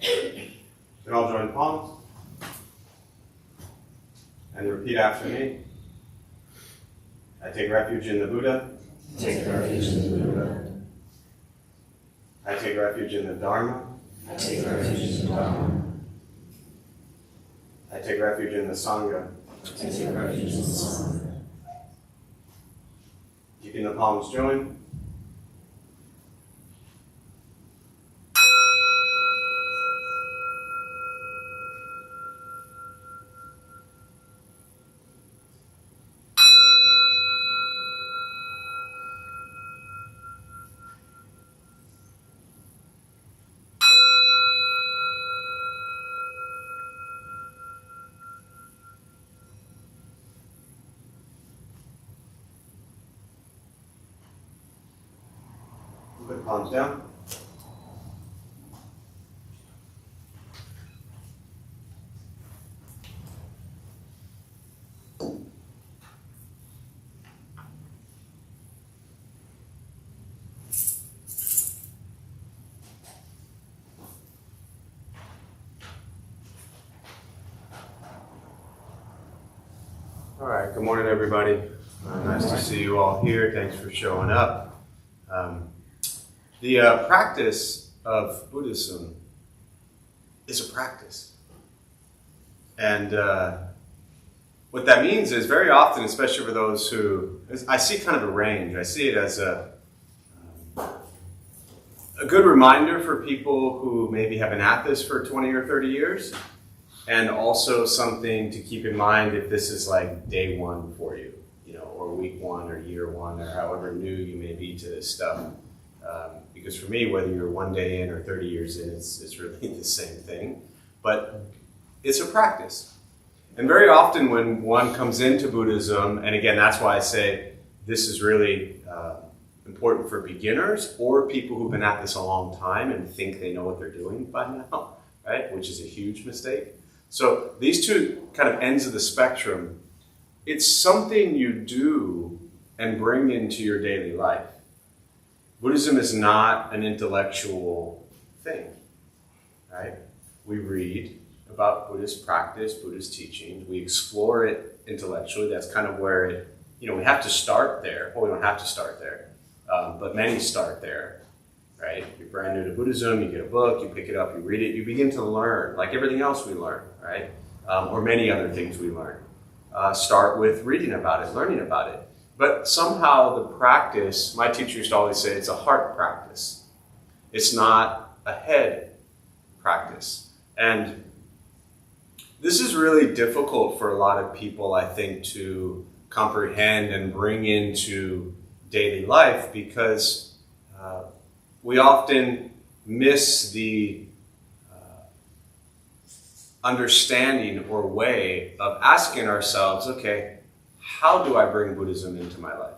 Then all join palms. And repeat after me. I take refuge in the Buddha. Take refuge in the Buddha. I take refuge in the Dharma. I take refuge in the Dharma. I take refuge in the Sangha. I take refuge in the Sangha. Keeping the palms joined. Put the palms down. All right, good morning, everybody. Nice to see you all here. Thanks for showing up. The practice of Buddhism is a practice. And what that means is very often, especially for those who, I see kind of a range. I see it as a good reminder for people who maybe have been at this for 20 or 30 years, and also something to keep in mind if this is like day one for you, or week one or year one or however new you may be to this stuff. Because for me, whether you're 1 day in or 30 years in, it's really the same thing. But it's a practice. And very often when one comes into Buddhism, and again, that's why I say this is really important for beginners or people who've been at this a long time and think they know what they're doing by now, right? Which is a huge mistake. So these two kind of ends of the spectrum, it's something you do and bring into your daily life. Buddhism is not an intellectual thing, right? We read about Buddhist practice, Buddhist teachings. We explore it intellectually. That's kind of where it, we have to start there. Well, we don't have to start there, but many start there, right? You're brand new to Buddhism, you get a book, you pick it up, you read it, you begin to learn, like everything else we learn, right? Or many other things we learn. Start with reading about it, learning about it. But somehow the practice, my teacher used to always say, it's a heart practice. It's not a head practice. And this is really difficult for a lot of people, I think, to comprehend and bring into daily life because we often miss the understanding or way of asking ourselves, okay, how do I bring Buddhism into my life?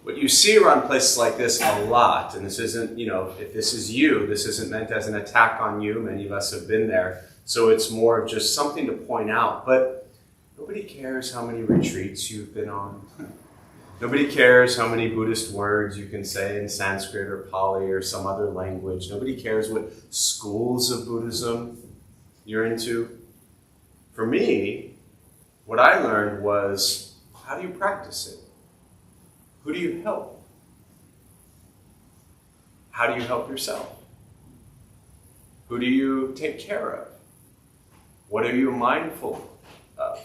What you see around places like this a lot, and this isn't, if this is you, this isn't meant as an attack on you. Many of us have been there. So it's more of just something to point out. But nobody cares how many retreats you've been on. Nobody cares how many Buddhist words you can say in Sanskrit or Pali or some other language. Nobody cares what schools of Buddhism you're into. For me, what I learned was, how do you practice it? Who do you help? How do you help yourself? Who do you take care of? What are you mindful of?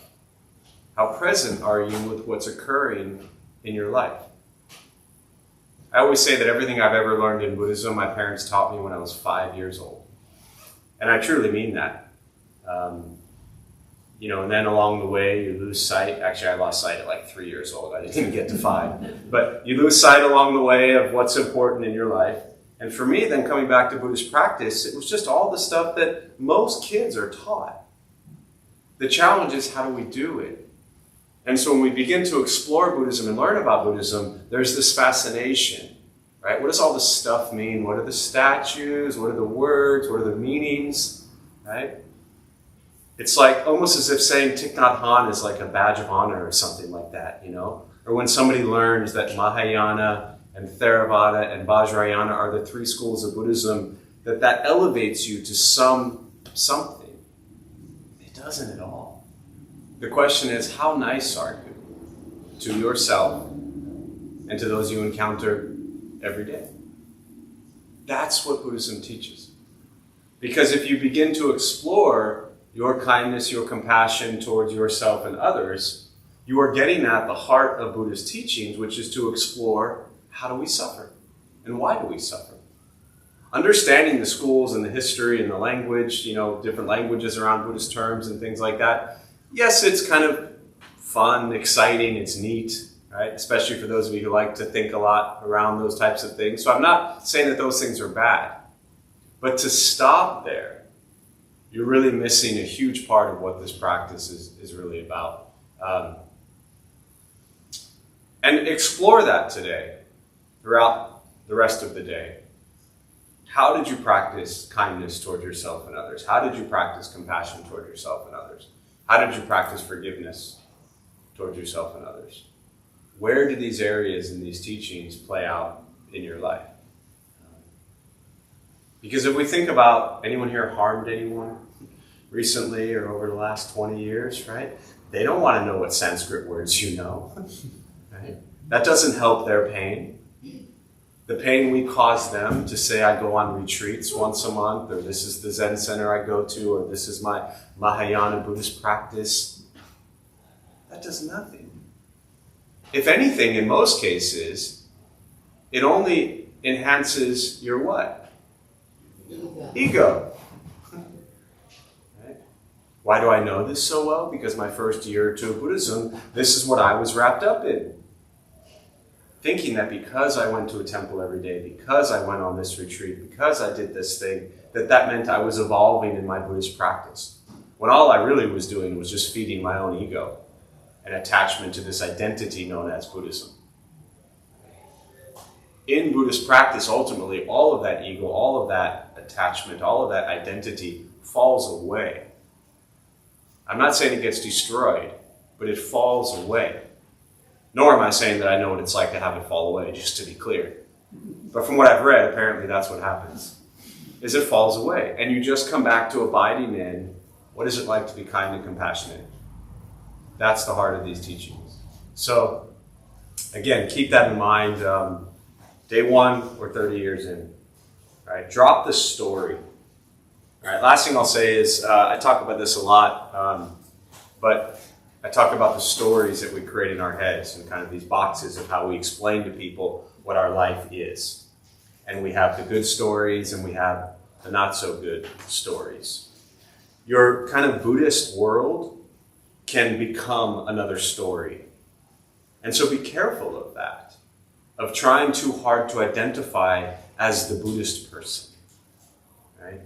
How present are you with what's occurring in your life? I always say that everything I've ever learned in Buddhism, my parents taught me when I was 5 years old. And I truly mean that. And then along the way, you lose sight. Actually, I lost sight at like 3 years old. I didn't even get to 5. But you lose sight along the way of what's important in your life. And for me, then coming back to Buddhist practice, it was just all the stuff that most kids are taught. The challenge is, how do we do it? And so when we begin to explore Buddhism and learn about Buddhism, there's this fascination, right? What does all this stuff mean? What are the statues? What are the words? What are the meanings, right? It's like almost as if saying Thich Nhat Hanh is like a badge of honor or something like that, Or when somebody learns that Mahayana and Theravada and Vajrayana are the 3 schools of Buddhism that elevates you to something. It doesn't at all. The question is, how nice are you to yourself and to those you encounter every day? That's what Buddhism teaches. Because if you begin to explore your kindness, your compassion towards yourself and others, you are getting at the heart of Buddhist teachings, which is to explore, how do we suffer? And why do we suffer? Understanding the schools and the history and the language, different languages around Buddhist terms and things like that. Yes, it's kind of fun, exciting, it's neat, right? Especially for those of you who like to think a lot around those types of things. So I'm not saying that those things are bad. But to stop there, you're really missing a huge part of what this practice is really about. And explore that today, throughout the rest of the day. How did you practice kindness toward yourself and others? How did you practice compassion toward yourself and others? How did you practice forgiveness toward yourself and others? Where do these areas and these teachings play out in your life? Because if we think about, anyone here harmed anyone recently or over the last 20 years, right? They don't want to know what Sanskrit words you know, right? That doesn't help their pain. The pain we cause them to say, I go on retreats once a month, or this is the Zen center I go to, or this is my Mahayana Buddhist practice, that does nothing. If anything, in most cases, it only enhances your what? Ego. Right? Why do I know this so well? Because my first year or two of Buddhism, this is what I was wrapped up in. Thinking that because I went to a temple every day, because I went on this retreat, because I did this thing, that meant I was evolving in my Buddhist practice. When all I really was doing was just feeding my own ego and attachment to this identity known as Buddhism. In Buddhist practice, ultimately, all of that ego, all of that attachment, all of that identity falls away. I'm not saying it gets destroyed, but it falls away. Nor am I saying that I know what it's like to have it fall away, just to be clear. But from what I've read, apparently that's what happens, is it falls away. And you just come back to abiding in, what is it like to be kind and compassionate? That's the heart of these teachings. So, again, keep that in mind. Day one, or 30 years in. All right, drop the story. All right, last thing I'll say is, I talk about this a lot, but I talk about the stories that we create in our heads and kind of these boxes of how we explain to people what our life is. And we have the good stories and we have the not so good stories. Your kind of Buddhist world can become another story. And so be careful of that, of trying too hard to identify as the Buddhist person, right?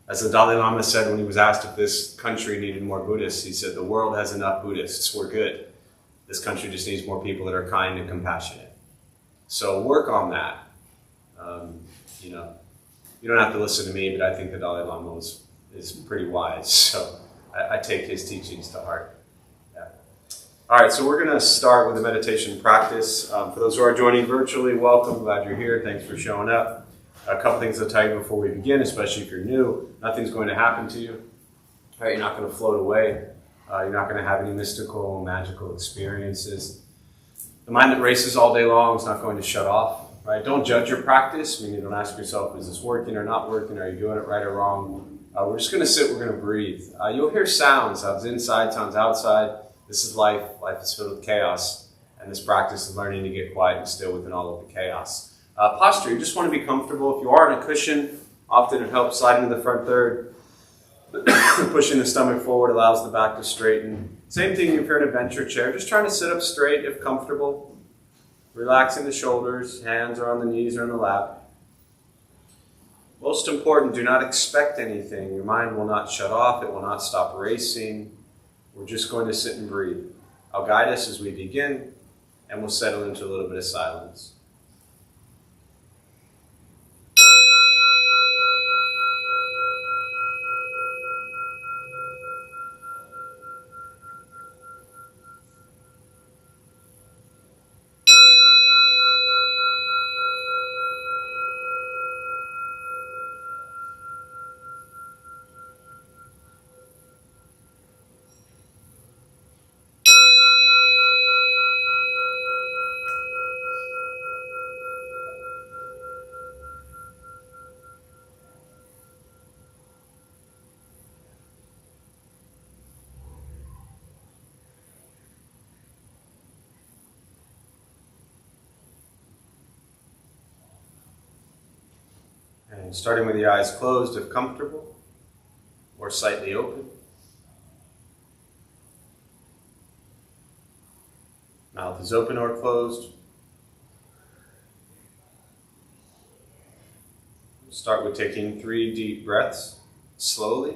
As the Dalai Lama said when he was asked if this country needed more Buddhists, he said, the world has enough Buddhists, we're good. This country just needs more people that are kind and compassionate. So work on that. You don't have to listen to me, but I think the Dalai Lama is pretty wise, so I take his teachings to heart. Yeah. All right, so we're going to start with a meditation practice. For those who are joining virtually, welcome. Glad you're here. Thanks for showing up. A couple things I'll tell you before we begin, especially if you're new. Nothing's going to happen to you. All right, you're not going to float away. You're not going to have any mystical, magical experiences. The mind that races all day long is not going to shut off. Right? Don't judge your practice. Meaning, don't ask yourself, is this working or not working? Are you doing it right or wrong? We're just going to sit. We're going to breathe. You'll hear sounds inside, sounds outside. This is life. Life is filled with chaos. And this practice is learning to get quiet and still within all of the chaos. Posture, you just want to be comfortable. If you are on a cushion, often it helps slide into the front third. Pushing the stomach forward allows the back to straighten. Same thing if you're in a bench or chair. Just trying to sit up straight if comfortable. Relaxing the shoulders. Hands are on the knees or in the lap. Most important, do not expect anything. Your mind will not shut off. It will not stop racing. We're just going to sit and breathe. I'll guide us as we begin, and we'll settle into a little bit of silence. And starting with the eyes closed if comfortable, or slightly open. Mouth is open or closed. Start with taking 3 deep breaths, slowly.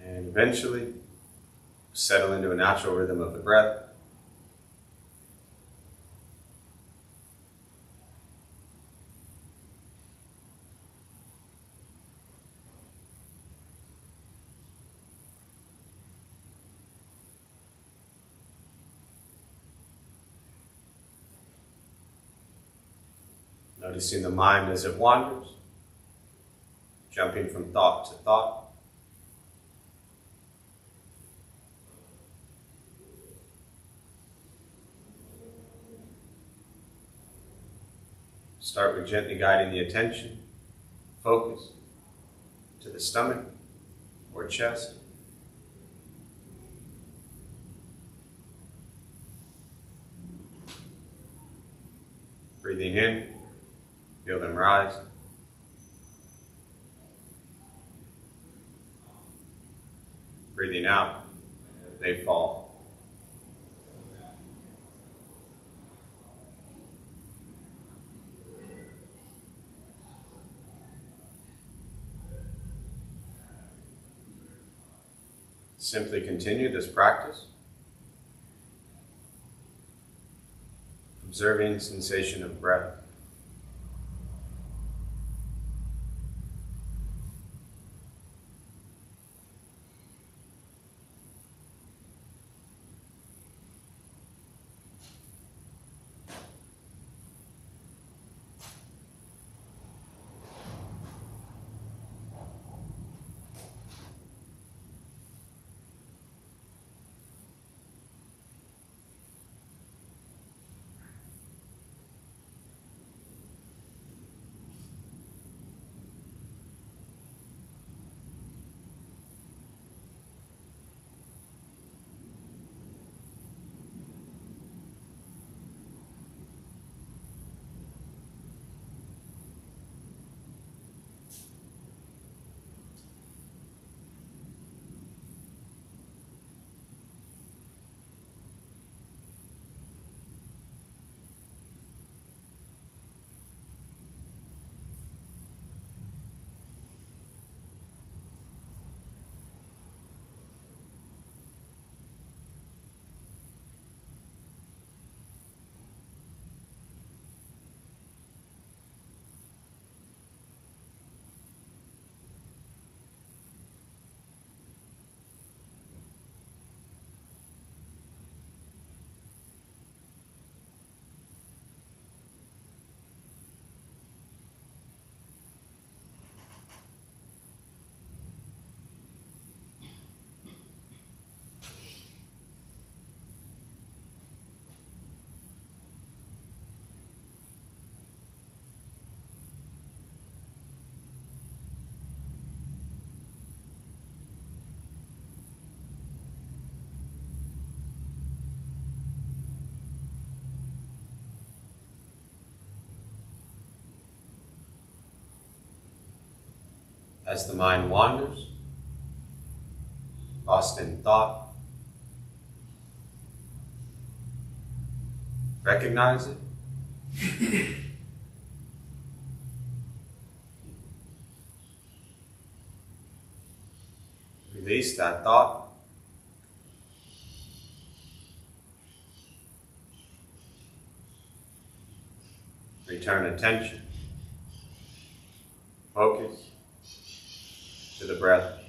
And eventually, settle into a natural rhythm of the breath. Noticing the mind as it wanders, jumping from thought to thought. Start with gently guiding the attention, focus, to the stomach or chest. Breathing in, feel them rise. Breathing out, they fall. Simply continue this practice, observing sensation of breath. As the mind wanders, lost in thought, recognize it. Release that thought. Return attention, focus to the breath.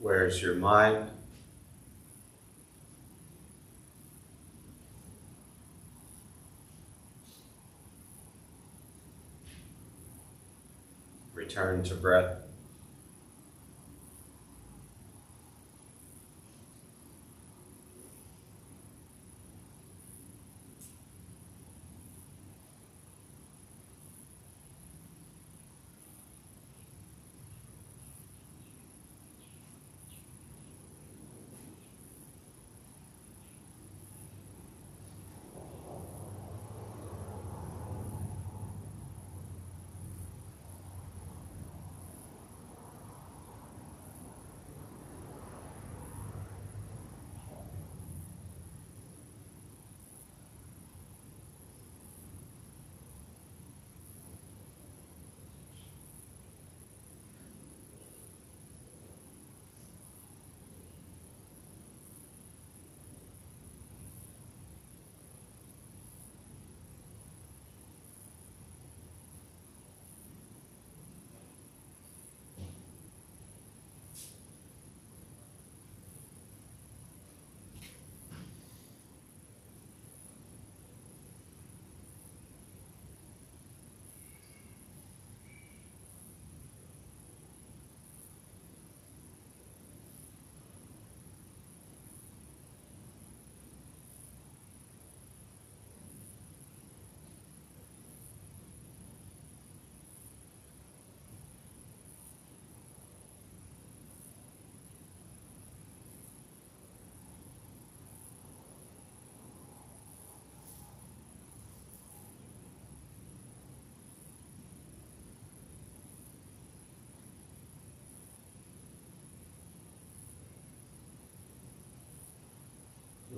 Where's your mind? Return to breath.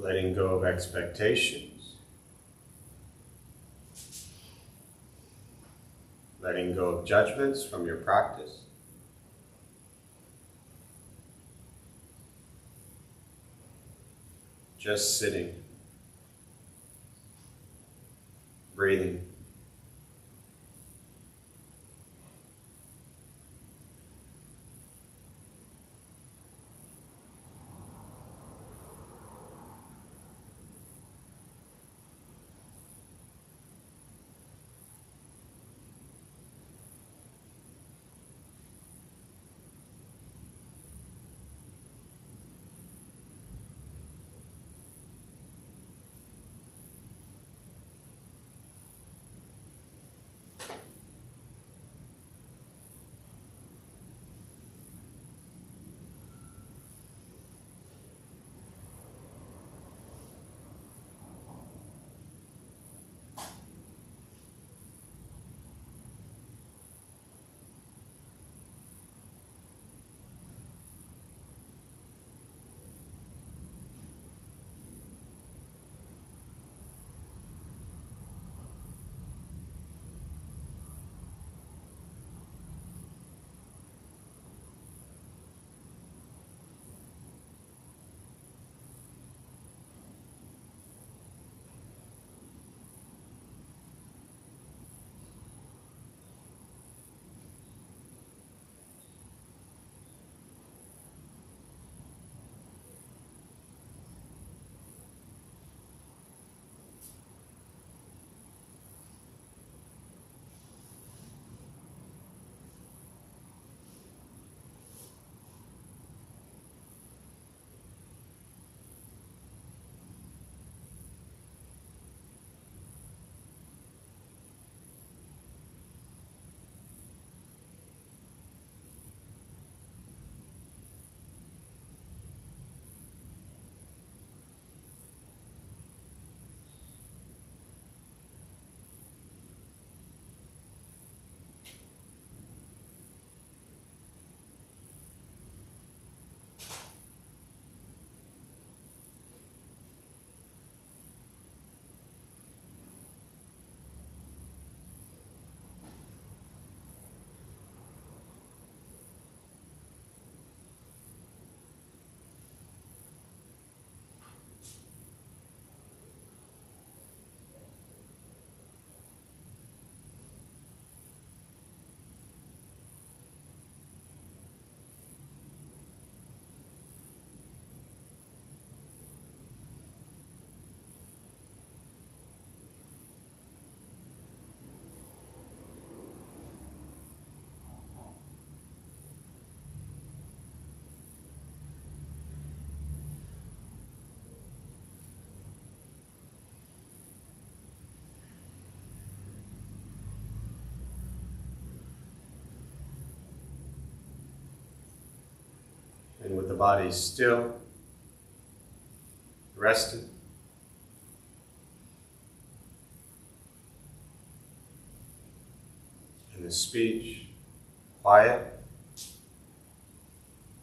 Letting go of expectations. Letting go of judgments from your practice. Just sitting, breathing. And with the body still, rested, and the speech quiet,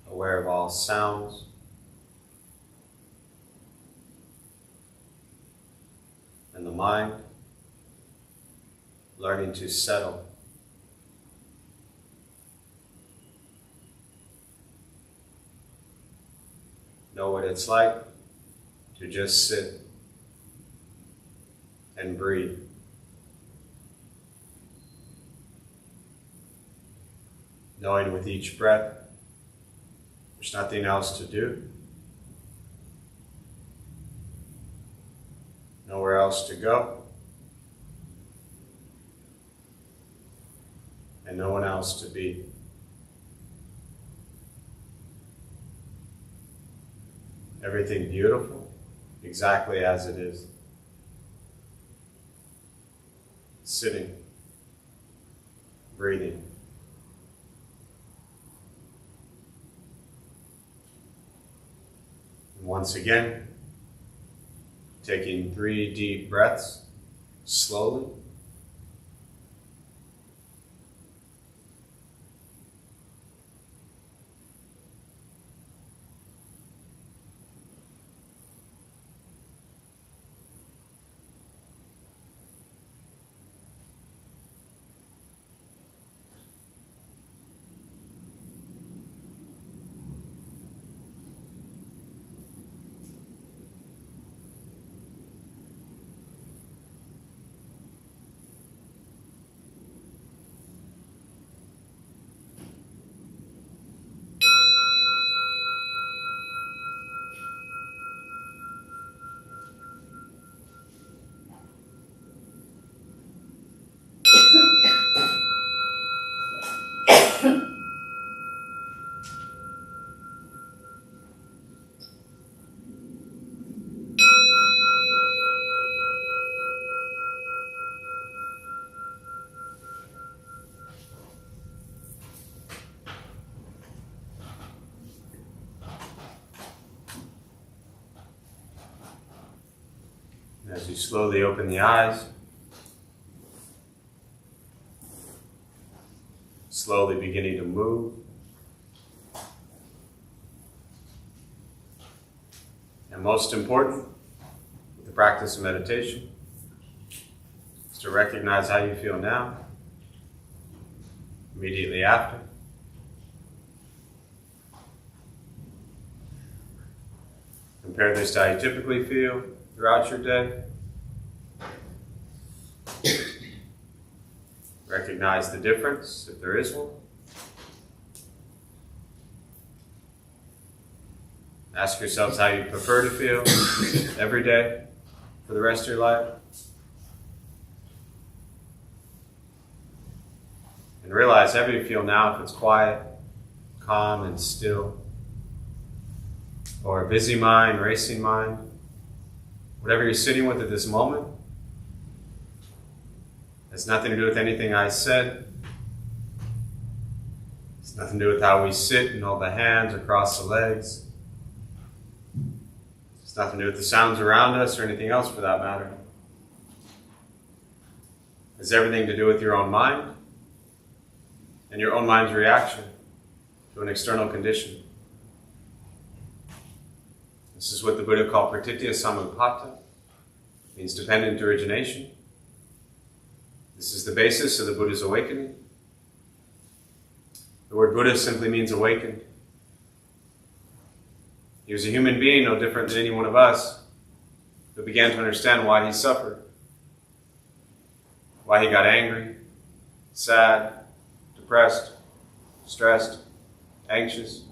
aware of all sounds, and the mind learning to settle. Know what it's like to just sit and breathe. Knowing with each breath there's nothing else to do, nowhere else to go, and no one else to be. Everything beautiful, exactly as it is. Sitting, breathing. And once again, taking 3 deep breaths, slowly. As you slowly open the eyes, slowly beginning to move, and most important, with the practice of meditation, is to recognize how you feel now, immediately after. Compare this to how you typically feel throughout your day. Recognize the difference, if there is one. Ask yourselves how you prefer to feel every day for the rest of your life. And realize however you feel now, if it's quiet, calm, and still, or a busy mind, racing mind, whatever you're sitting with at this moment, has nothing to do with anything I said. It's nothing to do with how we sit and hold the hands or cross the legs. It's nothing to do with the sounds around us or anything else for that matter. It's everything to do with your own mind and your own mind's reaction to an external condition. This is what the Buddha called pratitya samutpata, means dependent origination. This is the basis of the Buddha's awakening. The word Buddha simply means awakened. He was a human being, no different than any one of us, who began to understand why he suffered, why he got angry, sad, depressed, stressed, anxious.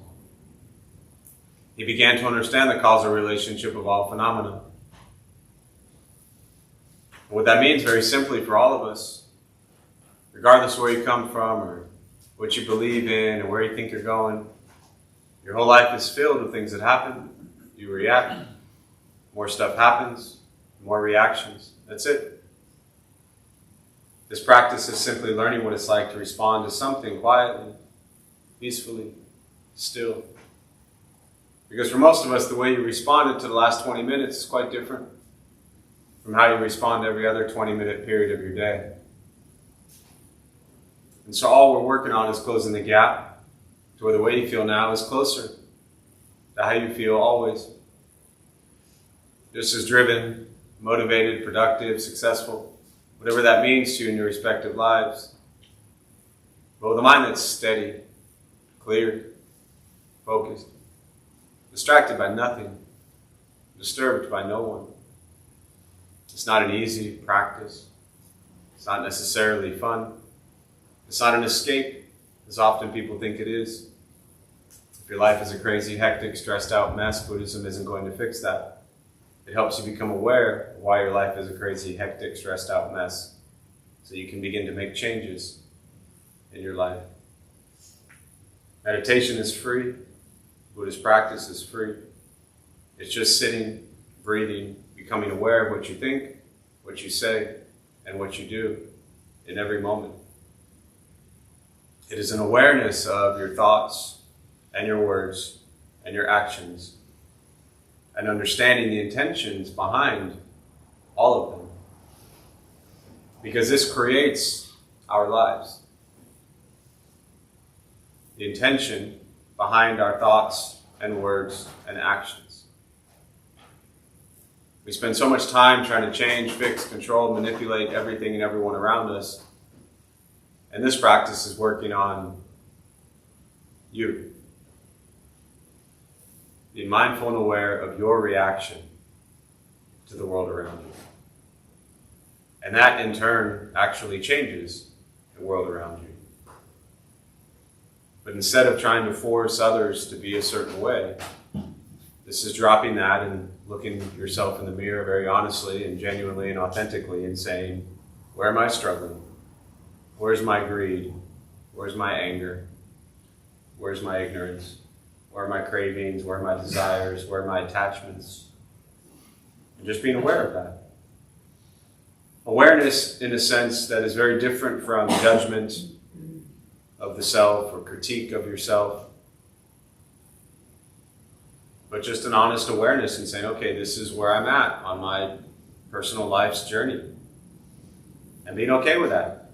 He began to understand the causal relationship of all phenomena. What that means, very simply, for all of us, regardless of where you come from or what you believe in or where you think you're going, your whole life is filled with things that happen. You react. More stuff happens. More reactions. That's it. This practice is simply learning what it's like to respond to something quietly, peacefully, still, Because for most of us, the way you responded to the last 20 minutes is quite different from how you respond to every other 20-minute period of your day. And so all we're working on is closing the gap to where the way you feel now is closer to how you feel always. Just as driven, motivated, productive, successful, whatever that means to you in your respective lives. But with a mind that's steady, clear, focused, distracted by nothing, disturbed by no one. It's not an easy practice. It's not necessarily fun. It's not an escape, as often people think it is. If your life is a crazy, hectic, stressed out mess, Buddhism isn't going to fix that. It helps you become aware of why your life is a crazy, hectic, stressed out mess, so you can begin to make changes in your life. Meditation is free. Buddhist practice is free. It's just sitting, breathing, becoming aware of what you think, what you say, and what you do in every moment. It is an awareness of your thoughts and your words and your actions, and understanding the intentions behind all of them. Because this creates our lives. The intention behind our thoughts and words and actions. We spend so much time trying to change, fix, control, manipulate everything and everyone around us. And this practice is working on you. Be mindful and aware of your reaction to the world around you. And that in turn actually changes the world around you. But instead of trying to force others to be a certain way, this is dropping that and looking yourself in the mirror very honestly and genuinely and authentically and saying, where am I struggling? Where's my greed? Where's my anger? Where's my ignorance? Where are my cravings? Where are my desires? Where are my attachments? And just being aware of that. Awareness in a sense that is very different from judgment of the self or critique of yourself. But just an honest awareness and saying, okay, this is where I'm at on my personal life's journey. And being okay with that.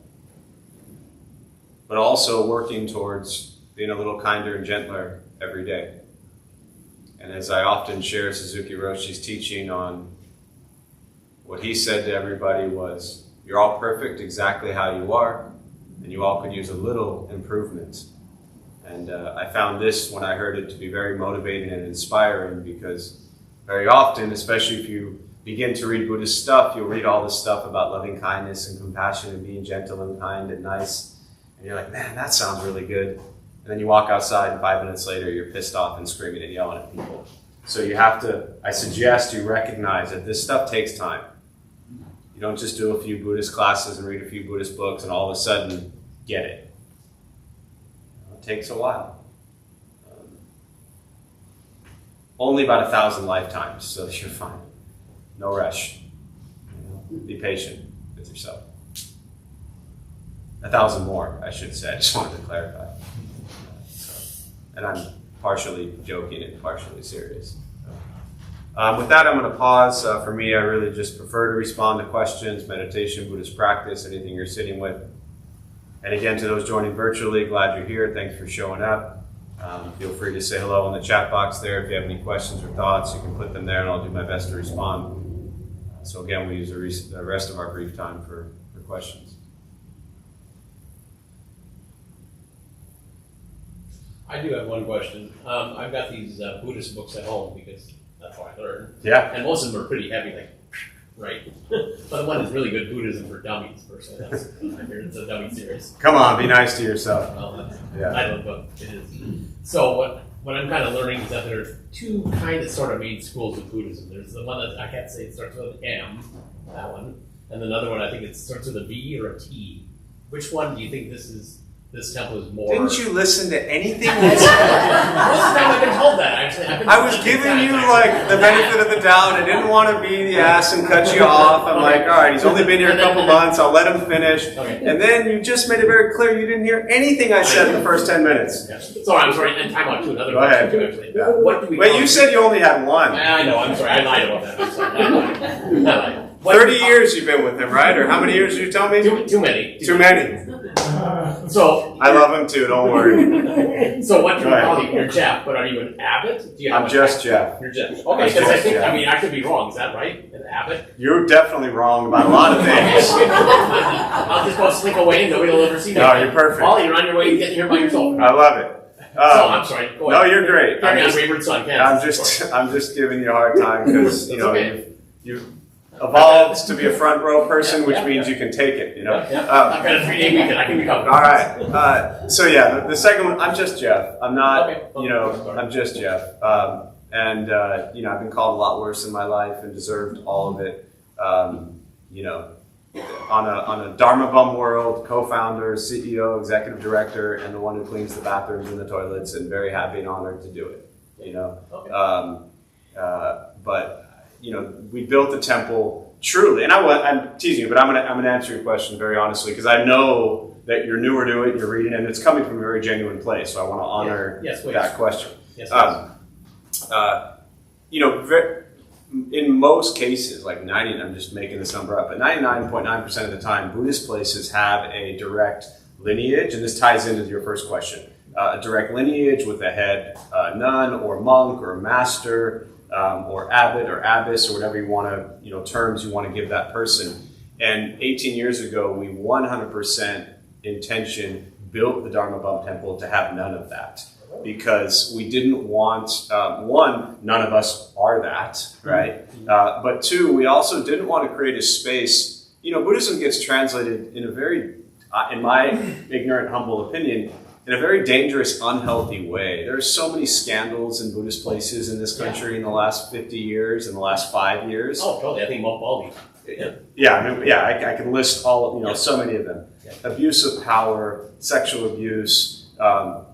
But also working towards being a little kinder and gentler every day. And as I often share Suzuki Roshi's teaching on what he said to everybody was, you're all perfect exactly how you are, and you all could use a little improvement. And I found this, when I heard it, to be very motivating and inspiring, because very often, especially if you begin to read Buddhist stuff, you'll read all this stuff about loving kindness and compassion and being gentle and kind and nice. And you're like, man, that sounds really good. And then you walk outside and 5 minutes later, you're pissed off and screaming and yelling at people. So you have to, I suggest you recognize that this stuff takes time. You don't just do a few Buddhist classes and read a few Buddhist books and all of a sudden get it. It takes a while. Only about 1,000 lifetimes, so you're fine. No rush. Be patient with yourself. 1,000 more, I should say. I just wanted to clarify. And I'm partially joking and partially serious. With that, I'm going to pause. For me, I really just prefer to respond to questions, meditation, Buddhist practice, anything you're sitting with. And again, to those joining virtually, glad you're here. Thanks for showing up. Feel free to say hello in the chat box there. If you have any questions or thoughts, you can put them there and I'll do my best to respond. So again, we use the rest of our brief time for questions. I do have one question. I've got these Buddhist books at home because that's how I learn. Yeah. And most of them are pretty heavy, like, right? But the one is really good, Buddhism for Dummies, personally. I heard it's a dummy series. Come on, be nice to yourself. Well, Yeah. I don't know, but it is. So what I'm kind of learning is that there are two kind of sort of main schools of Buddhism. There's the one that I can't say it starts with an M, that one, and another one I think it starts with a B or a T. Which one do you think this temple is more? Didn't you listen to anything Most of the time I've been told that. Actually, I've I was giving you like the benefit of the doubt. I didn't want to be the ass and cut you off. I'm like, all right, he's only been here a couple months. I'll let him finish. Okay. And then you just made it very clear you didn't hear anything I said in the first 10 minutes. Yeah. So I'm sorry, and time out to another Go ahead. question too, actually. Yeah. What do we Wait, call you said you only had one. I know, I'm sorry, I lied about that. I'm sorry. I lied. What 30 do we call- years you've been with him, right? Or how many years did you tell me? Too many. Too many. So I love him too, don't worry. So what do you Go call ahead. you? You're Jeff, but are you an abbot? Do you have I'm a- just Jeff. You're Jeff. I'm Okay, because I just think, Jeff. I mean, I could be wrong. Is that right? An abbot? You're definitely wrong about a lot of things. I'll just go slink away and nobody will ever see me. No, you're perfect. Ollie, you're on your way getting here by yourself. I love it. So I'm sorry. Go No, ahead. you're great. Carry I'm on, just, Wayward Son. Kansas. I'm just giving you a hard time because you That's know okay. you've evolved to be a front row person, Yeah, which yeah, means yeah. you can take it. You know. Yeah. I've got a 3-day weekend. I can recover. All right. So yeah, the second one. I'm just Jeff. I'm not. Okay. You know. Sorry. I'm just Jeff. And you know, I've been called a lot worse in my life and deserved all of it. You know, on a Dharma Bum world, co-founder, CEO, executive director, and the one who cleans the bathrooms and the toilets, and very happy and honored to do it. You know. Okay. But you know, we built the temple truly, and I'm teasing you, but I'm gonna answer your question very honestly because I know that you're newer to it, you're reading, and it's coming from a very genuine place. So I want to honor Yes, please. that question. Yes, please. You know, in most cases, like 90, I'm just making this number up, but 99.9% of the time, Buddhist places have a direct lineage, and this ties into your first question. A direct lineage with a head nun or monk or master or abbot or abbess or whatever you want to, you know, terms you want to give that person. And 18 years ago, we 100% intention built the Dharma Bum Temple to have none of that. Because we didn't want, one, none of us are that, right? But two, we also didn't want to create a space. You know, Buddhism gets translated in a very, in my ignorant, humble opinion, in a very dangerous, unhealthy way. There are so many scandals in Buddhist places in this country in the last 50 years, in the last 5 years. Oh, totally. I think Mount Baldy. Yeah, I mean, yeah, I can list all, you know, Yeah. so many of them. Yeah. Abuse of power, sexual abuse,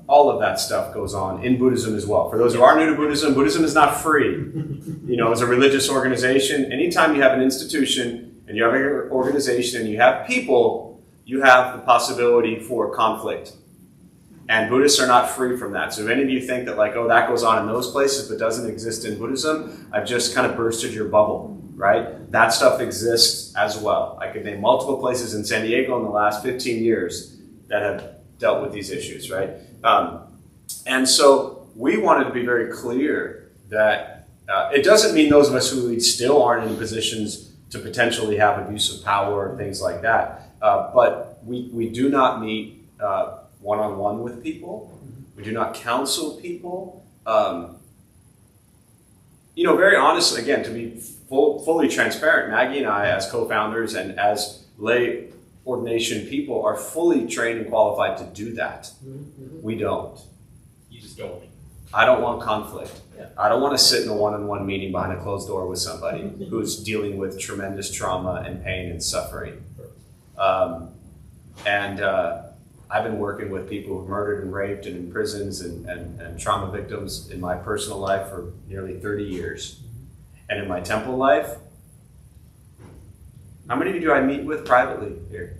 all of that stuff goes on in Buddhism as well. For those who are new to Buddhism, Buddhism is not free. You know, as a religious organization, anytime you have an institution and you have an organization and you have people, you have the possibility for conflict. And Buddhists are not free from that. So if any of you think that like, oh, that goes on in those places but doesn't exist in Buddhism, I've just kind of bursted your bubble, right? That stuff exists as well. I could name multiple places in San Diego in the last 15 years that have dealt with these issues, right? And so we wanted to be very clear that it doesn't mean those of us who lead still aren't in positions to potentially have abuse of power and things like that. But we do not meet one-on-one with people. We do not counsel people. You know, very honestly, again, to be fully transparent, Maggie and I, as co-founders and as lay ordination people, are fully trained and qualified to do that. Mm-hmm. We don't. You just don't. I don't want conflict. Yeah. I don't want to sit in a one-on-one meeting behind a closed door with somebody who's dealing with tremendous trauma and pain and suffering. I've been working with people who've murdered and raped and in prisons and trauma victims in my personal life for nearly 30 years. And in my temple life, how many of you do I meet with privately here?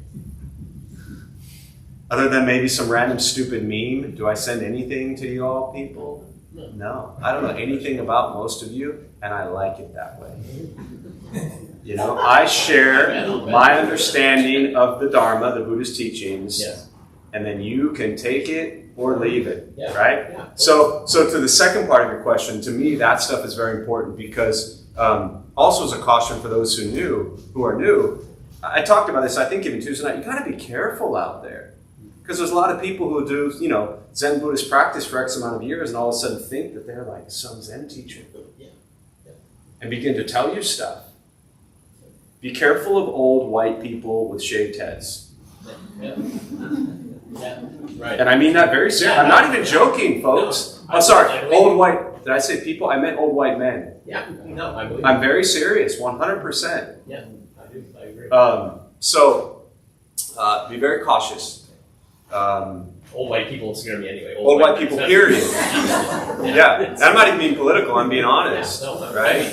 Other than maybe some random stupid meme, do I send anything to you all people? No. I don't know anything about most of you, and I like it that way. You know, I share my understanding of the Dharma, the Buddhist teachings, Yes. and then you can take it or leave it, Yeah. right? Yeah. So to the second part of your question, to me, that stuff is very important because also as a caution for those who are new, I talked about this, I think even Tuesday night, you got to be careful out there. Because there's a lot of people who do, you know, Zen Buddhist practice for X amount of years and all of a sudden think that they're like some Zen teacher. Yeah. Yeah. And begin to tell you stuff. Be careful of old white people with shaved heads. Yeah. Yeah. Right. And I mean that very seriously. I'm not even joking, folks. No, Oh, sorry, I believe old you. white. Did I say people? I meant old white men. Yeah. No, I believe. I'm very serious, 100%. Yeah, I do. I agree. So be very cautious. Old white people scare me anyway. Old white people, period. Yeah. Yeah, and I'm not even being political, I'm being honest, right?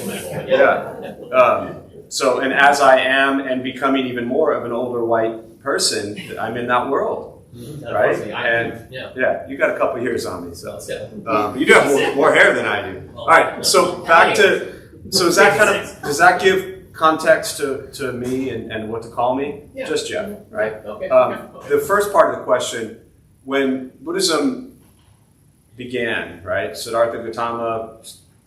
So, and as I am and becoming even more of an older white person, I'm in that world, right? And yeah, you got a couple years on me, so you do have more hair than I do. All right, so back to, so is that kind of, does that give context to me and what to call me? Yeah. Just Jeff, right? Okay. The first part of the question, when Buddhism began, right? Siddhartha Gautama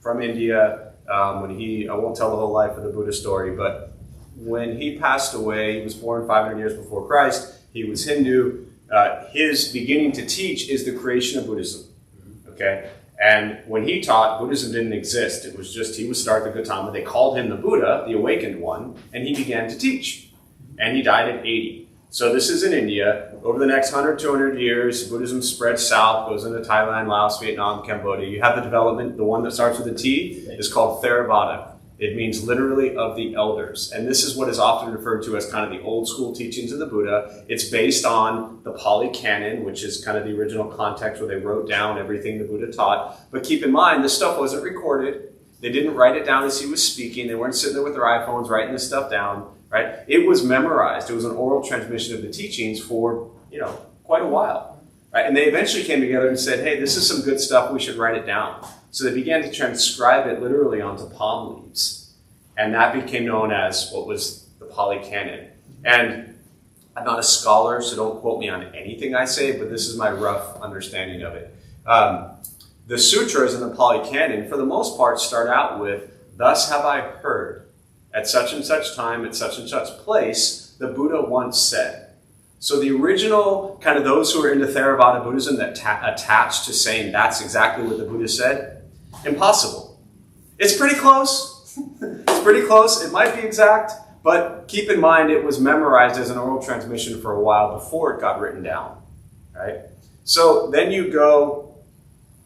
from India, when I won't tell the whole life of the Buddha story, but when he passed away, he was born 500 years before Christ, he was Hindu, his beginning to teach is the creation of Buddhism, okay? And when he taught, Buddhism didn't exist. It was just, he was Siddhartha Gautama. They called him the Buddha, the awakened one, and he began to teach. And he died at 80. So this is in India. Over the next 100, 200 years, Buddhism spreads south, goes into Thailand, Laos, Vietnam, Cambodia. You have the development, the one that starts with a T is called Theravada. It means literally of the elders. And this is what is often referred to as kind of the old school teachings of the Buddha. It's based on the Pali Canon, which is kind of the original context where they wrote down everything the Buddha taught. But keep in mind, this stuff wasn't recorded. They didn't write it down as he was speaking. They weren't sitting there with their iPhones writing this stuff down, right? It was memorized. It was an oral transmission of the teachings for, quite a while, right? And they eventually came together and said, hey, this is some good stuff. We should write it down. So they began to transcribe it literally onto palm leaves. And that became known as what was the Pali Canon. And I'm not a scholar, so don't quote me on anything I say, but this is my rough understanding of it. The sutras in the Pali Canon, for the most part, start out with, thus have I heard, at such and such time, at such and such place, the Buddha once said. So the original, kind of those who are into Theravada Buddhism that attach to saying that's exactly what the Buddha said, impossible. It's pretty close. It's pretty close. It might be exact, but keep in mind it was memorized as an oral transmission for a while before it got written down, right? So then you go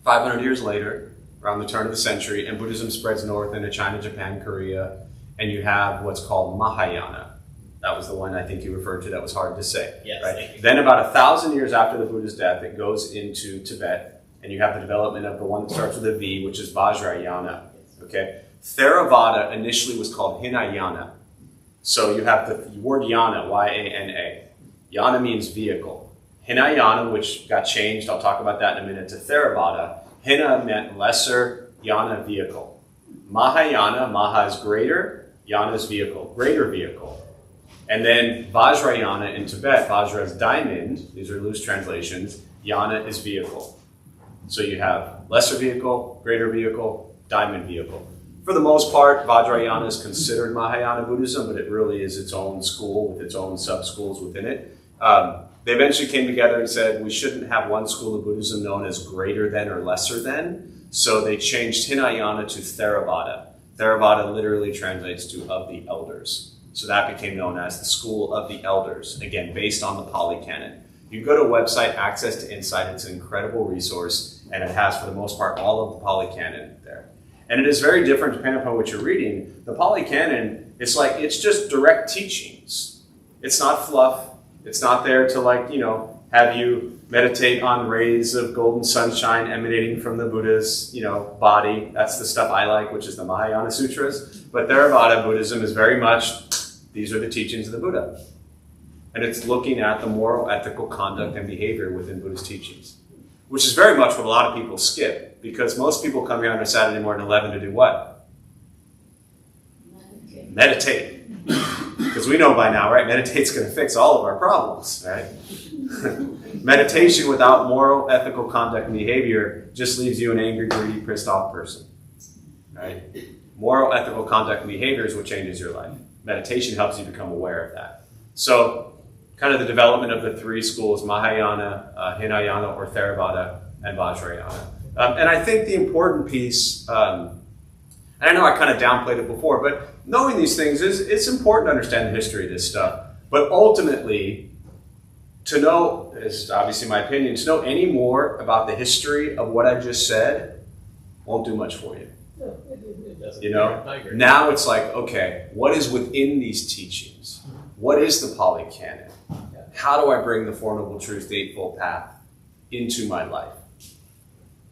500 years later, around the turn of the century, and Buddhism spreads north into China, Japan, Korea, and you have what's called Mahayana. That was the one I think you referred to that was hard to say. Yes, right? thank you. Then about 1,000 years after the Buddha's death, it goes into Tibet, and you have the development of the one that starts with a V, which is Vajrayana. Okay? Theravada initially was called Hinayana. So you have the word yana, Y-A-N-A. Yana means vehicle. Hinayana, which got changed, I'll talk about that in a minute, to Theravada. Hina meant lesser, yana vehicle. Mahayana, Maha is greater, yana is vehicle, greater vehicle. And then Vajrayana in Tibet, Vajra is diamond, these are loose translations, yana is vehicle. So you have lesser vehicle, greater vehicle, diamond vehicle. For the most part, Vajrayana is considered Mahayana Buddhism, but it really is its own school with its own sub-schools within it. They eventually came together and said we shouldn't have one school of Buddhism known as greater than or lesser than. So they changed Hinayana to Theravada. Theravada literally translates to of the elders. So that became known as the School of the Elders, again, based on the Pali Canon. You go to a website, Access to Insight, it's an incredible resource, and it has, for the most part, all of the Pali Canon there. And it is very different depending upon what you're reading. The Pali Canon, it's just direct teachings. It's not fluff. It's not there to have you meditate on rays of golden sunshine emanating from the Buddha's, body. That's the stuff I like, which is the Mahayana Sutras. But Theravada Buddhism is very much, these are the teachings of the Buddha. And it's looking at the moral, ethical conduct and behavior within Buddhist teachings, which is very much what a lot of people skip, because most people come here on a Saturday morning at 11 to do what? Meditate. Because we know by now, right? Meditate's going to fix all of our problems, right? Meditation without moral, ethical conduct and behavior just leaves you an angry, greedy, pissed off person, right? Moral, ethical conduct and behavior is what changes your life. Meditation helps you become aware of that. So, kind of the development of the three schools, Mahayana, Hinayana, or Theravada, and Vajrayana. And I think the important piece, and I know I kind of downplayed it before, but knowing these things, it's important to understand the history of this stuff. But ultimately, to know, this is obviously my opinion, to know any more about the history of what I just said won't do much for you. Now it's like, okay, what is within these teachings? What is the Pali Canon? How do I bring the Four Noble Truths, the Eightfold Path into my life.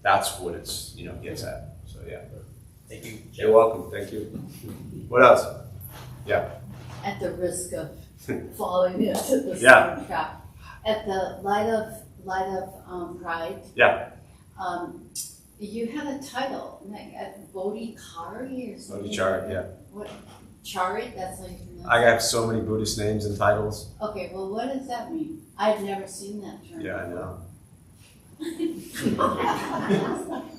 That's what it's, gets at. So yeah. Thank you. You're welcome. Thank you. What else? Yeah. At the risk of falling into the Yeah. same trap. At the light of pride. Yeah. You had a title, like Bodhikari or something. Bodhichari, yeah. What? Chari? That's how you pronounce it? I have so many Buddhist names and titles. Okay, well, what does that mean? I've never seen that term. Yeah, I know. You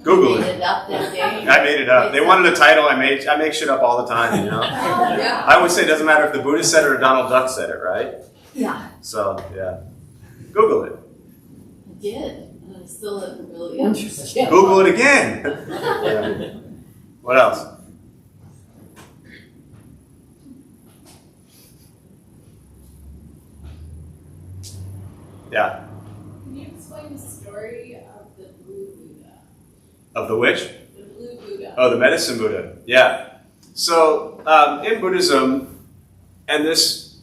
Google made it. it up that day. I made it up. They wanted a title. I make shit up all the time, Yeah. I always say it doesn't matter if the Buddha said it or Donald Duck said it, right? Yeah, So, yeah. Google it. I did. And I still didn't really understand. Google it again. Yeah. What else? Yeah. Can you explain the story of the blue Buddha? Of the which? The blue Buddha. Oh, the medicine Buddha. Yeah. So in Buddhism, and this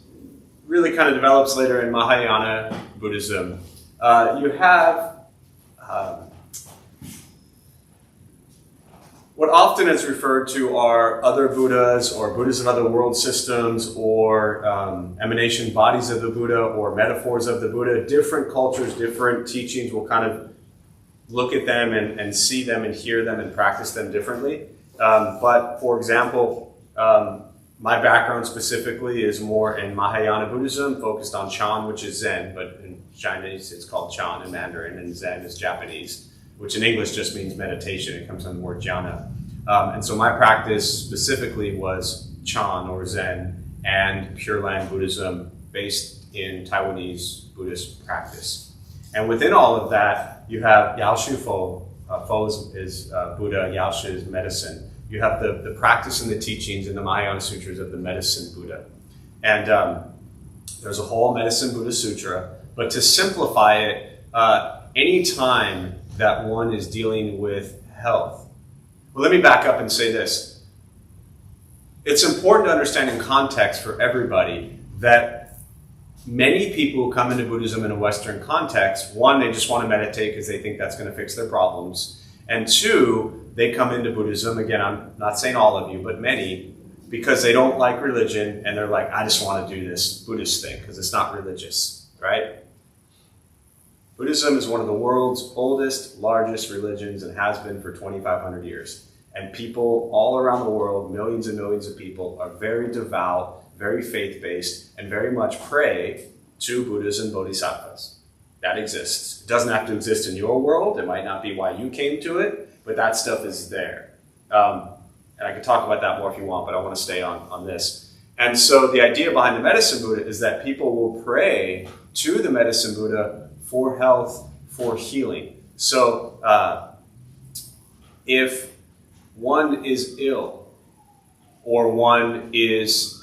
really kind of develops later in Mahayana Buddhism, you have what often is referred to are other Buddhas or Buddhas of other world systems or emanation bodies of the Buddha or metaphors of the Buddha. Different cultures, different teachings will kind of look at them and see them and hear them and practice them differently. But for example, my background specifically is more in Mahayana Buddhism, focused on Chan, which is Zen, but in Chinese it's called Chan in Mandarin, and Zen is Japanese, which in English just means meditation. It comes from the word jhana. And so my practice specifically was Chan or Zen and Pure Land Buddhism based in Taiwanese Buddhist practice. And within all of that, you have Yao Shu Fo. Fo is Buddha, Yao Shu is medicine. You have the practice and the teachings in the Mahayana Sutras of the medicine Buddha. And there's a whole medicine Buddha sutra. But to simplify it, any time that one is dealing with health. Well, let me back up and say this. It's important to understand in context for everybody that many people who come into Buddhism in a Western context, one, they just want to meditate because they think that's going to fix their problems. And two, they come into Buddhism, again, I'm not saying all of you, but many, because they don't like religion and they're like, I just want to do this Buddhist thing because it's not religious, right? Buddhism is one of the world's oldest, largest religions and has been for 2,500 years. And people all around the world, millions and millions of people, are very devout, very faith-based, and very much pray to Buddhas and Bodhisattvas. That exists. It doesn't have to exist in your world. It might not be why you came to it, but that stuff is there. And I can talk about that more if you want, but I want to stay on this. And so the idea behind the medicine Buddha is that people will pray to the medicine Buddha for health, for healing. So if one is ill or one is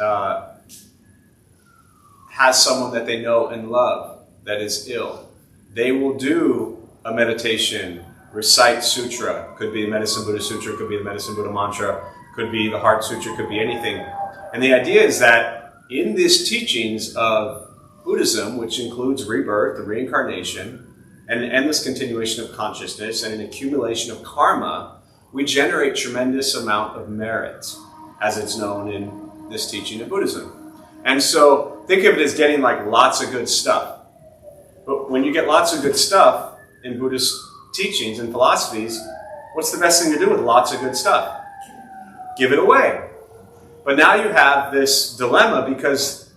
has someone that they know and love that is ill, they will do a meditation, recite sutra. Could be the medicine Buddha sutra, could be the medicine Buddha mantra, could be the heart sutra, could be anything. And the idea is that in these teachings of Buddhism, which includes rebirth, the reincarnation, and an endless continuation of consciousness and an accumulation of karma, we generate tremendous amount of merit, as it's known in this teaching of Buddhism. And so think of it as getting like lots of good stuff. But when you get lots of good stuff in Buddhist teachings and philosophies, what's the best thing to do with lots of good stuff? Give it away. But now you have this dilemma because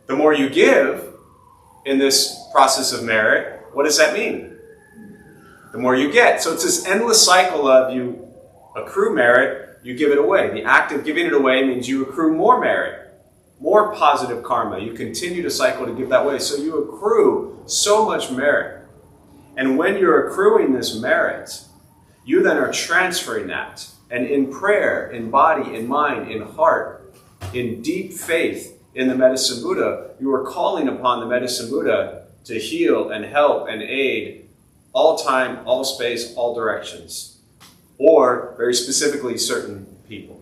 the more you give in this process of merit, what does that mean? The more you get. So it's this endless cycle of you accrue merit, you give it away. The act of giving it away means you accrue more merit, more positive karma. You continue to cycle to give that way. So you accrue so much merit. And when you're accruing this merit, you then are transferring that. And in prayer, in body, in mind, in heart, in deep faith in the medicine Buddha, you are calling upon the medicine Buddha to heal and help and aid all time, all space, all directions. Or, very specifically, certain people,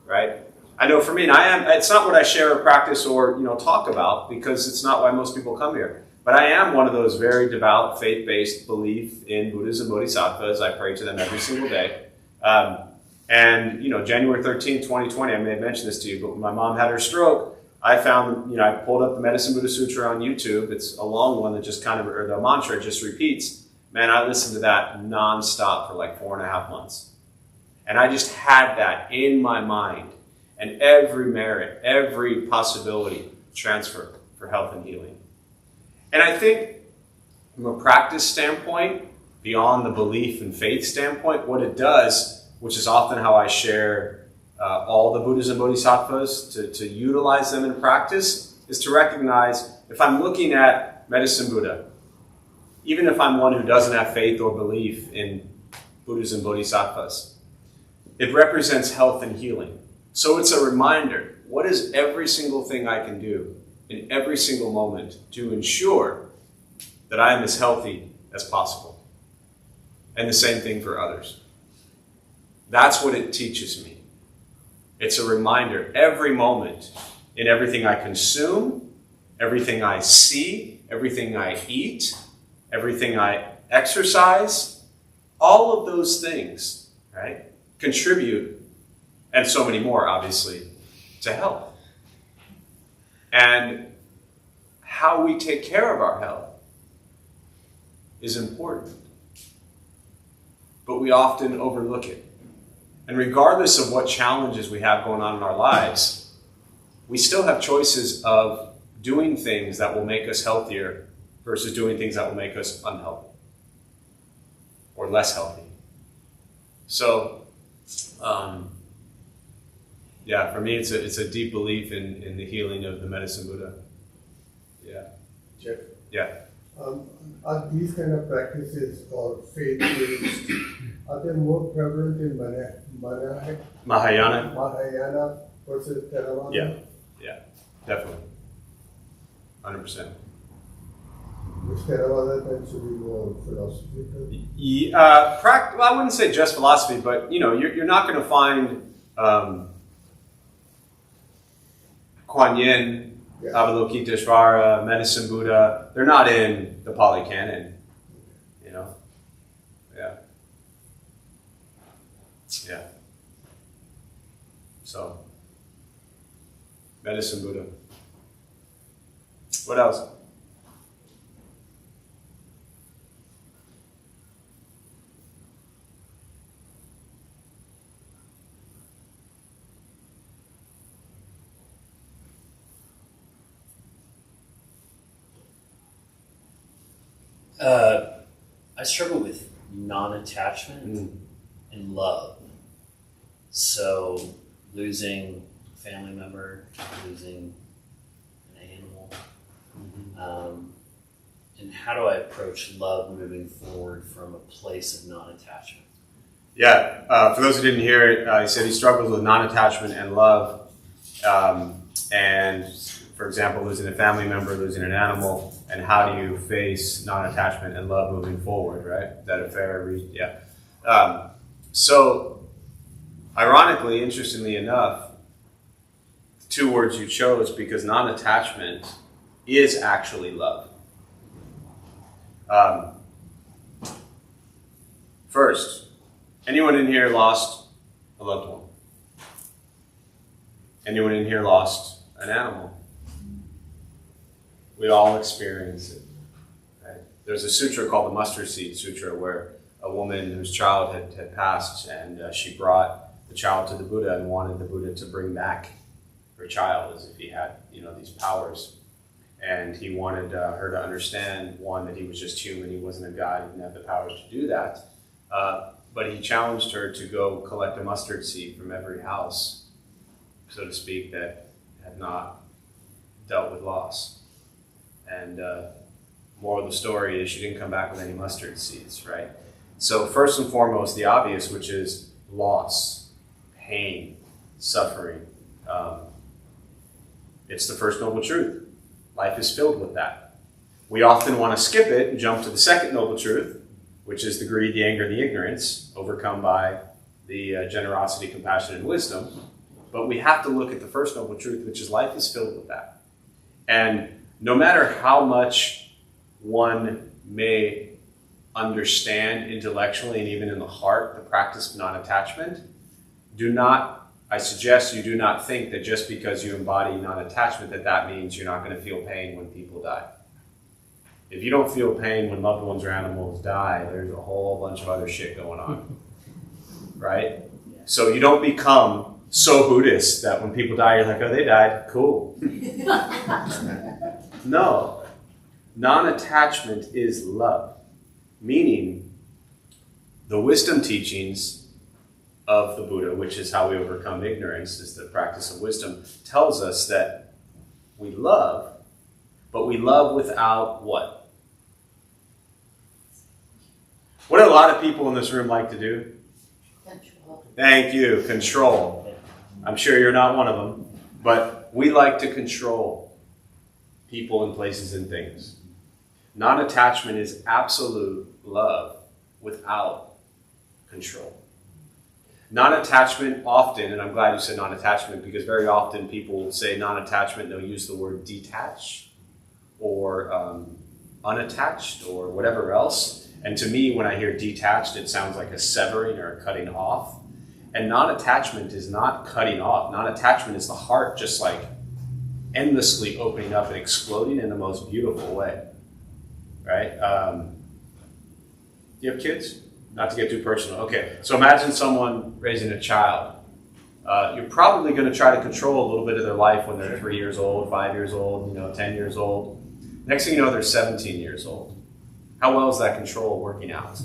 right? I know for me, and it's not what I share or practice or talk about, because it's not why most people come here. But But I am one of those very devout, faith-based belief in Buddhas and Bodhisattvas. I pray to them every single day. And, January 13th, 2020, I may have mentioned this to you, but when my mom had her stroke, I found, I pulled up the Medicine Buddha Sutra on YouTube. It's a long one that just or the mantra just repeats. Man, I listened to that nonstop for like 4.5 months. And I just had that in my mind. And every merit, every possibility transfer for health and healing. And I think from a practice standpoint, beyond the belief and faith standpoint, what it does, which is often how I share all the Buddhas and Bodhisattvas to utilize them in practice, is to recognize if I'm looking at Medicine Buddha, even if I'm one who doesn't have faith or belief in Buddhas and Bodhisattvas, it represents health and healing. So it's a reminder, what is every single thing I can do in every single moment to ensure that I am as healthy as possible? And the same thing for others. That's what it teaches me. It's a reminder every moment in everything I consume, everything I see, everything I eat, everything I exercise, all of those things, right, contribute, and so many more, obviously, to health. And how we take care of our health is important. But we often overlook it. And regardless of what challenges we have going on in our lives, we still have choices of doing things that will make us healthier versus doing things that will make us unhealthy or less healthy. So, for me, it's a deep belief in the healing of the Medicine Buddha. Yeah. Jeff? Yeah. Are these kind of practices or faith-based, are they more prevalent in Mahayana? versus Theravada? Yeah, definitely. 100%. Which Theravada tends to be more philosophical? I wouldn't say just philosophy, but you're not going to find Kuan Yin, Avalokiteshvara, Medicine Buddha. They're not in the Pali Canon. Yeah. So, Medicine Buddha. What else? I struggle with non-attachment and love. So losing a family member, losing an animal, and how do I approach love moving forward from a place of non-attachment? Yeah, for those who didn't hear it, he said he struggles with non-attachment and love. And, for example, losing a family member, losing an animal, and how do you face non-attachment and love moving forward, right? Is that a fair read? Yeah. So, ironically, interestingly enough, the two words you chose, because non-attachment is actually love. First, anyone in here lost a loved one? Anyone in here lost an animal? We all experience it. Right? There's a sutra called the Mustard Seed Sutra where a woman whose child had passed and she brought the child to the Buddha and wanted the Buddha to bring back her child as if he had, these powers. And he wanted her to understand, one, that he was just human, he wasn't a god, he didn't have the powers to do that. But he challenged her to go collect a mustard seed from every house, so to speak, that had not dealt with loss. And moral of the story is she didn't come back with any mustard seeds, right? So first and foremost, the obvious, which is loss, pain, suffering. It's the first noble truth. Life is filled with that. We often want to skip it and jump to the second noble truth, which is the greed, the anger, the ignorance, overcome by the generosity, compassion, and wisdom. But we have to look at the first noble truth, which is life is filled with that. And no matter how much one may understand intellectually and even in the heart the practice of non-attachment, I suggest you do not think that just because you embody non-attachment that means you're not going to feel pain when people die. If you don't feel pain when loved ones or animals die, there's a whole bunch of other shit going on, right? So you don't become so Buddhist that when people die, you're like, oh, they died, cool. No, non-attachment is love, meaning the wisdom teachings of the Buddha, which is how we overcome ignorance, is the practice of wisdom, tells us that we love, but we love without what? What do a lot of people in this room like to do? Control. Thank you, control. I'm sure you're not one of them, but we like to control people and places and things. Non-attachment is absolute love without control. Non-attachment often, and I'm glad you said non-attachment because very often people will say non-attachment, they'll use the word detach or unattached or whatever else. And to me, when I hear detached, it sounds like a severing or a cutting off. And non-attachment is not cutting off. Non-attachment is the heart just like endlessly opening up and exploding in the most beautiful way, right? You have kids? Not to get too personal. Okay, so imagine someone raising a child. You're probably going to try to control a little bit of their life when they're 3 years old, 5 years old, 10 years old. Next thing you know, they're 17 years old. How well is that control working out?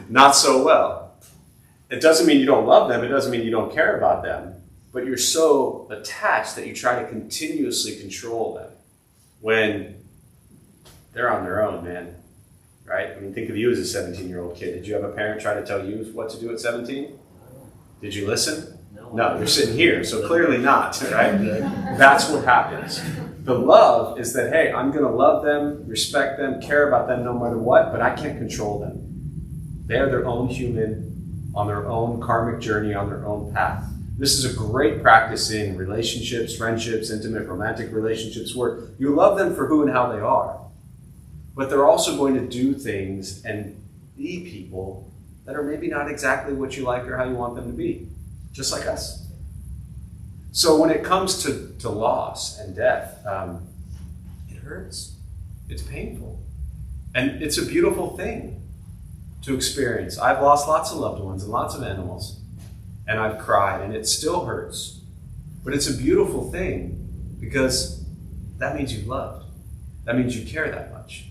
Not so well. It doesn't mean you don't love them. It doesn't mean you don't care about them. But you're so attached that you try to continuously control them when they're on their own, man. Right? I mean, think of you as a 17-year-old kid. Did you have a parent try to tell you what to do at 17? Did you listen? No, you're sitting here, so clearly not, right? That's what happens. The love is that, hey, I'm going to love them, respect them, care about them no matter what, but I can't control them. They are their own human, on their own karmic journey, on their own path. This is a great practice in relationships, friendships, intimate romantic relationships, where you love them for who and how they are. But they're also going to do things and be people that are maybe not exactly what you like or how you want them to be, just like us. So when it comes to loss and death, it hurts. It's painful. And it's a beautiful thing to experience. I've lost lots of loved ones and lots of animals, and I've cried, and it still hurts. But it's a beautiful thing because that means you've loved. That means you care that much.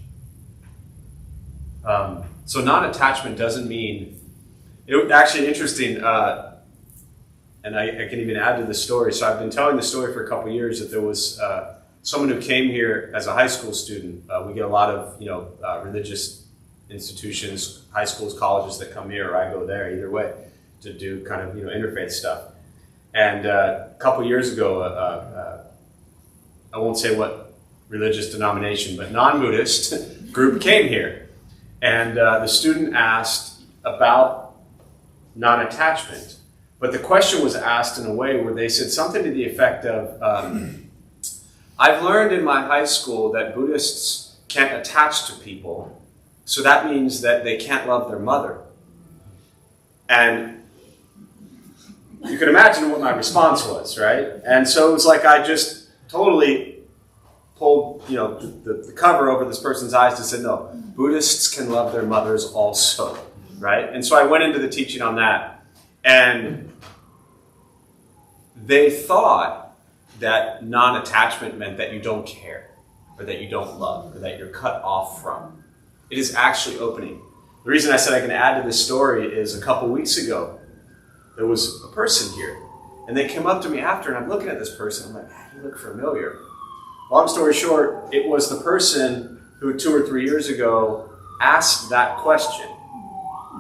So non-attachment doesn't mean, it was actually interesting, and I can even add to the story. So I've been telling the story for a couple of years that there was someone who came here as a high school student. We get a lot of religious institutions, high schools, colleges that come here, or I go there, either way, to do kind of interfaith stuff. And a couple of years ago, I won't say what religious denomination, but non-Buddhist group came here. And the student asked about non-attachment. But the question was asked in a way where they said something to the effect of, I've learned in my high school that Buddhists can't attach to people, so that means that they can't love their mother. And you can imagine what my response was, right? And so it was like I just totally pulled the cover over this person's eyes and said, no, Buddhists can love their mothers also, right? And so I went into the teaching on that. And they thought that non-attachment meant that you don't care, or that you don't love, or that you're cut off from. It is actually opening. The reason I said I can add to this story is a couple weeks ago, there was a person here, and they came up to me after, and I'm looking at this person, I'm like, you look familiar. Long story short, it was the person who 2 or 3 years ago asked that question,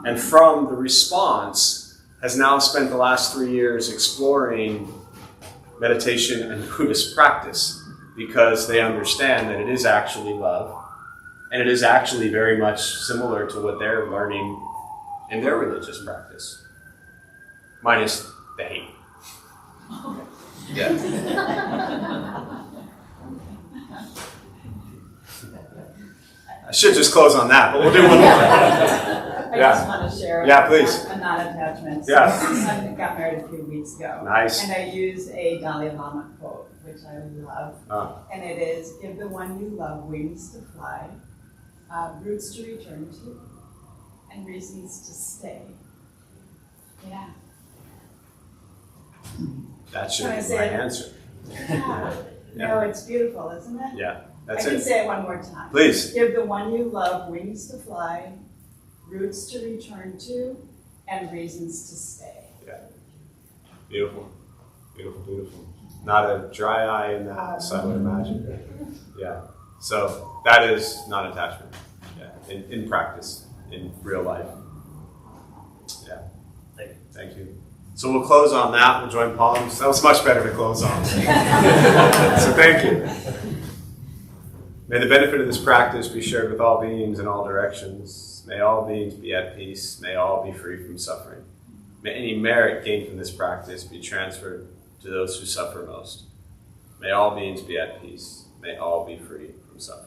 and from the response has now spent the last 3 years exploring meditation and Buddhist practice, because they understand that it is actually love, and it is actually very much similar to what they're learning in their religious practice, minus the hate. Yeah. I should just close on that, but we'll do one more. I Yeah. just want to share Yeah, please. a non-attachment. So Yes. my son got married a few weeks ago. Nice. And I use a Dalai Lama quote, which I love. Ah. And it is, give the one you love wings to fly, roots to return to, and reasons to stay. Yeah. That should Can I be say my it? answer. Yeah. Yeah. No, it's beautiful, isn't it? Yeah, I that's can it. say it one more time. Please. Give the one you love wings to fly, roots to return to, and reasons to stay. Beautiful. Beautiful, beautiful. Not a dry eye in the house, I would imagine. Yeah. So that is non-attachment. Yeah. In practice, in real life. Yeah. Thank you. So we'll close on that. We'll join palms. That was much better to close on. So thank you. May the benefit of this practice be shared with all beings in all directions. May all beings be at peace. May all be free from suffering. May any merit gained from this practice be transferred to those who suffer most. May all beings be at peace. May all be free from suffering.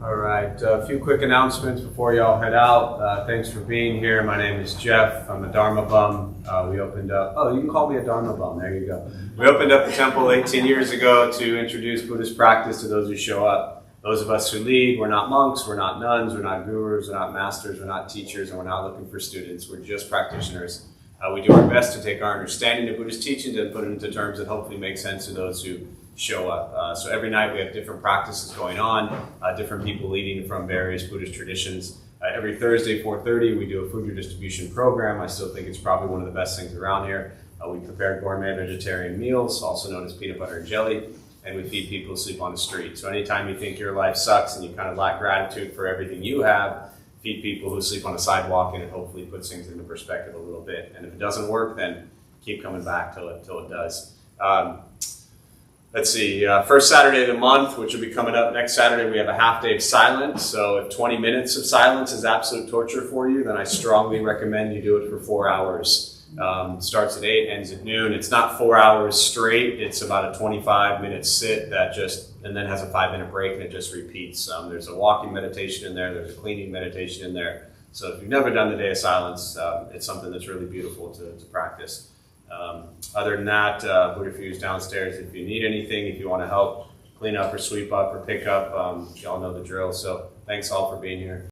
All right, a few quick announcements before y'all head out. Thanks for being here. My name is Jeff. I'm a Dharma Bum. We opened up, you can call me a Dharma Bum. There you go. We opened up the temple 18 years ago to introduce Buddhist practice to those who show up. Those of us who lead, we're not monks, we're not nuns, we're not gurus, we're not masters, we're not teachers, and we're not looking for students. We're just practitioners. We do our best to take our understanding of Buddhist teachings and put it into terms that hopefully make sense to those who show up. So every night we have different practices going on, different people leading from various Buddhist traditions. Every Thursday, 4:30, we do a food redistribution program. I still think it's probably one of the best things around here. We prepare gourmet vegetarian meals, also known as peanut butter and jelly, and we feed people who sleep on the street. So anytime you think your life sucks and you kind of lack gratitude for everything you have, feed people who sleep on a sidewalk, and it hopefully puts things into perspective a little bit. And if it doesn't work, then keep coming back till it does. Let's see, first Saturday of the month, which will be coming up next Saturday, we have a half day of silence. So if 20 minutes of silence is absolute torture for you, then I strongly recommend you do it for 4 hours. Starts at 8, ends at noon. It's not 4 hours straight. It's about a 25-minute sit and then has a 5-minute break, and it just repeats. There's a walking meditation in there. There's a cleaning meditation in there. So if you've never done the day of silence, it's something that's really beautiful to practice. Other than that, Buddha Fuse downstairs if you need anything, if you want to help clean up or sweep up or pick up, y'all know the drill. So thanks all for being here.